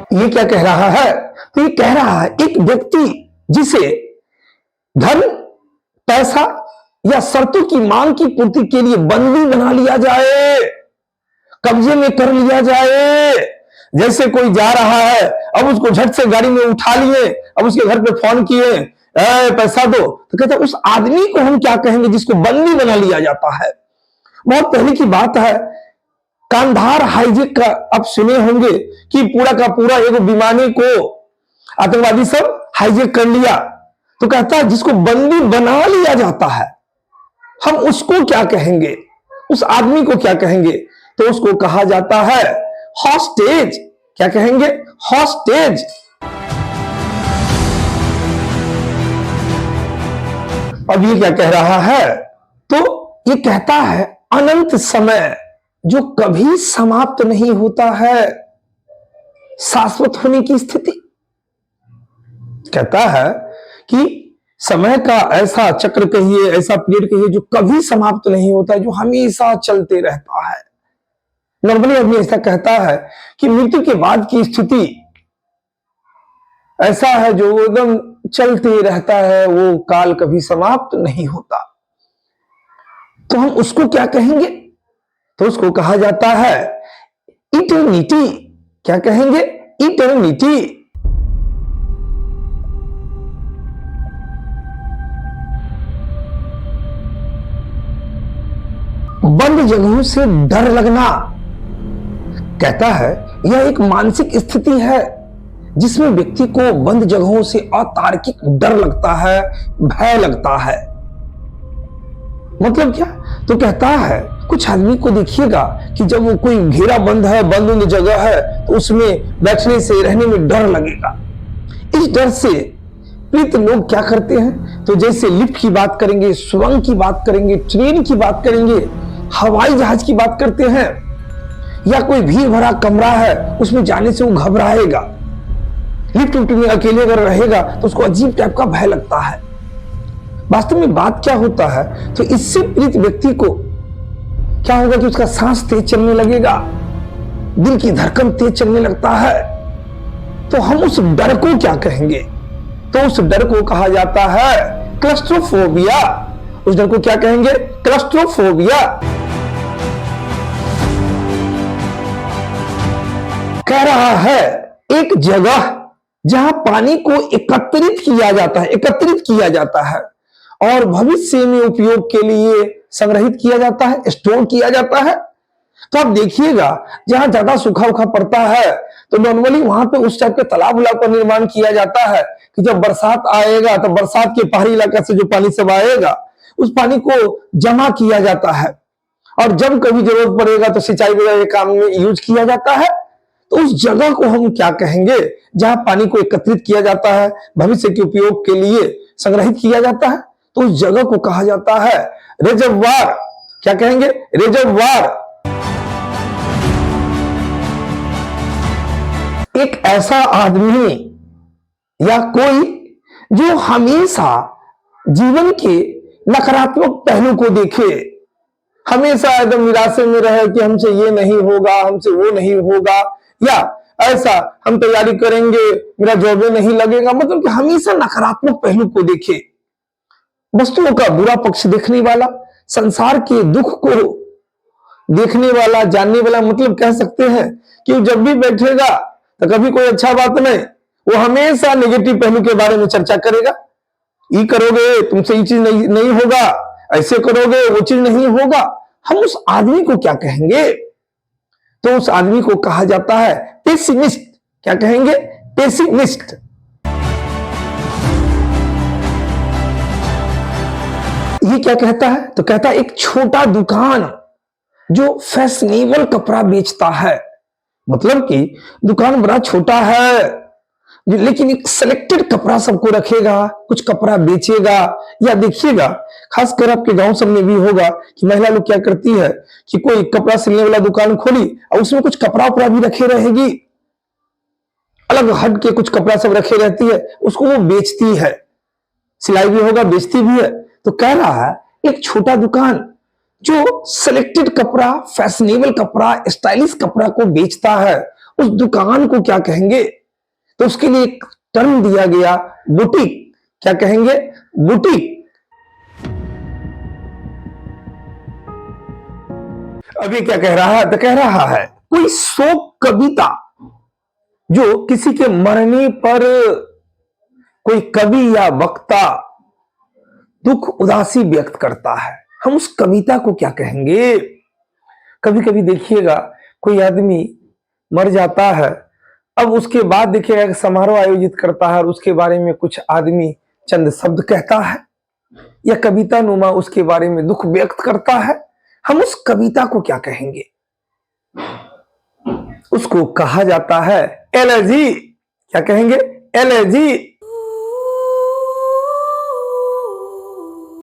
ये क्या कह रहा है? तो ये कह रहा है एक व्यक्ति जिसे धन, पैसा या शर्तों की मांग की पूर्ति के लिए बंदी बना लिया जाए, कब्जे में कर लिया जाए। जैसे कोई जा रहा है, अब उसको झट से गाड़ी में उठा लिए, अब उसके घर पे फोन किए, पैसा दो, तो कहते उस आदमी को हम क्या कहेंगे जिसको बंदी बना लिया जाता है। बहुत पहले की बात है, कांधार हाईजेक का आप सुने होंगे कि पूरा का पूरा एक विमानी को आतंकवादी सब हाईजेक कर लिया। तो कहता है जिसको बंदी बना लिया जाता है, हम उसको क्या कहेंगे, उस आदमी को क्या कहेंगे? तो उसको कहा जाता है हॉस्टेज। क्या कहेंगे? हॉस्टेज। अब ये क्या कह रहा है? तो ये कहता है अनंत समय जो कभी समाप्त नहीं होता है, शाश्वत होने की स्थिति। कहता है कि समय का ऐसा चक्र कहिए, ऐसा पीरियड कहिए जो कभी समाप्त नहीं होता है, जो हमेशा चलते रहता है। नॉर्मली आदमी ऐसा कहता है कि मृत्यु के बाद की स्थिति ऐसा है जो एकदम चलते रहता है, वो काल कभी समाप्त नहीं होता। तो हम उसको क्या कहेंगे? तो उसको कहा जाता है इटर्निटी। क्या कहेंगे? इटर्निटी। बंद जगहों से डर लगना। कहता है यह एक मानसिक स्थिति है जिसमें व्यक्ति को बंद जगहों से अतार्किक डर लगता है, भय लगता है। मतलब क्या? तो कहता है कुछ आदमी को देखिएगा कि जब वो कोई घेरा बंद है, बंद जगह है, तो उसमें बैठने से, रहने में डर लगेगा। इस डर से पीड़ित लोग क्या करते हैं? तो जैसे लिफ्ट की बात करेंगे, सुरंग की बात करेंगे, ट्रेन की बात करेंगे, हवाई जहाज की बात करते हैं, या कोई भीड़ भरा कमरा है उसमें जाने से वो घबराएगा। लिफ्ट में अकेले अगर रहेगा तो उसको अजीब टाइप का भय लगता है। वास्तव में बात क्या होता है? तो इससे पीड़ित व्यक्ति को क्या होगा कि उसका सांस तेज चलने लगेगा, दिल की धड़कन तेज चलने लगता है। तो हम उस डर को क्या कहेंगे? तो उस डर को कहा जाता है क्लस्ट्रोफोबिया। उस डर को क्या कहेंगे? क्लस्ट्रोफोबिया। कह रहा है एक जगह जहां पानी को एकत्रित किया जाता है और भविष्य में उपयोग के लिए संग्रहित किया जाता है, स्टोर किया जाता है। तो आप देखिएगा जहां ज्यादा सूखा उखा पड़ता है तो नॉर्मली वहां पे उस टाइप के तालाब उलाब का निर्माण किया जाता है कि जब बरसात आएगा तो बरसात के पहाड़ी इलाका से जो पानी सब आएगा उस पानी को जमा किया जाता है, और जब कभी जरूरत पड़ेगा तो सिंचाई वगैरह के काम में यूज किया जाता है। तो उस जगह को हम क्या कहेंगे जहां पानी को एकत्रित किया जाता है, भविष्य के उपयोग के लिए संग्रहित किया जाता है? तो उस जगह को कहा जाता है रिजर्वायर। क्या कहेंगे? रिजर्वायर। एक ऐसा आदमी या कोई जो हमेशा जीवन के नकारात्मक पहलू को देखे, हमेशा एकदम निराशे में रहे कि हमसे ये नहीं होगा, हमसे वो नहीं होगा, या ऐसा हम तैयारी करेंगे मेरा जॉब में नहीं लगेगा, मतलब कि हमेशा नकारात्मक पहलू को देखे, वस्तुओं का बुरा पक्ष देखने वाला, संसार के दुख को देखने वाला, जानने वाला। मतलब कह सकते हैं कि वो जब भी बैठेगा तो कभी कोई अच्छा बात नहीं, वो हमेशा नेगेटिव पहलू के बारे में चर्चा करेगा। ये करोगे तुमसे ये चीज नहीं होगा, ऐसे करोगे वो चीज नहीं होगा। हम उस आदमी को क्या कहेंगे? तो उस आदमी को कहा जाता है पेसिमिस्ट। क्या कहेंगे? पेसिमिस्ट। ये क्या कहता है? तो कहता है एक छोटा दुकान जो फैशनेबल कपड़ा बेचता है, मतलब कि दुकान बड़ा छोटा है लेकिन एक सिलेक्टेड कपड़ा सबको रखेगा, कुछ कपड़ा बेचेगा। या देखिएगा खासकर आपके गांव सब में भी होगा कि महिला लोग क्या करती है कि कोई कपड़ा सिलने वाला दुकान खोली और उसमें कुछ कपड़ा उपड़ा भी रखे रहेगी, अलग हट के कुछ कपड़ा सब रखे रहती है, उसको वो बेचती है, सिलाई भी होगा बेचती भी है। तो कह रहा है एक छोटा दुकान जो सिलेक्टेड कपड़ा, फैशनेबल कपड़ा, स्टाइलिश कपड़ा को बेचता है, उस दुकान को क्या कहेंगे? तो उसके लिए एक टर्म दिया गया, बुटीक। क्या कहेंगे? बुटीक। अभी क्या कह रहा है? तो कह रहा है कोई शोक कविता जो किसी के मरने पर कोई कवि या वक्ता दुख उदासी व्यक्त करता है, हम उस कविता को क्या कहेंगे? कभी कभी देखिएगा कोई आदमी मर जाता है, अब उसके बाद देखिएगा एक समारोह आयोजित करता है और उसके बारे में कुछ आदमी चंद शब्द कहता है या कविता नुमा उसके बारे में दुख व्यक्त करता है, हम उस कविता को क्या कहेंगे? उसको कहा जाता है एलर्जी। क्या कहेंगे? एलर्जी।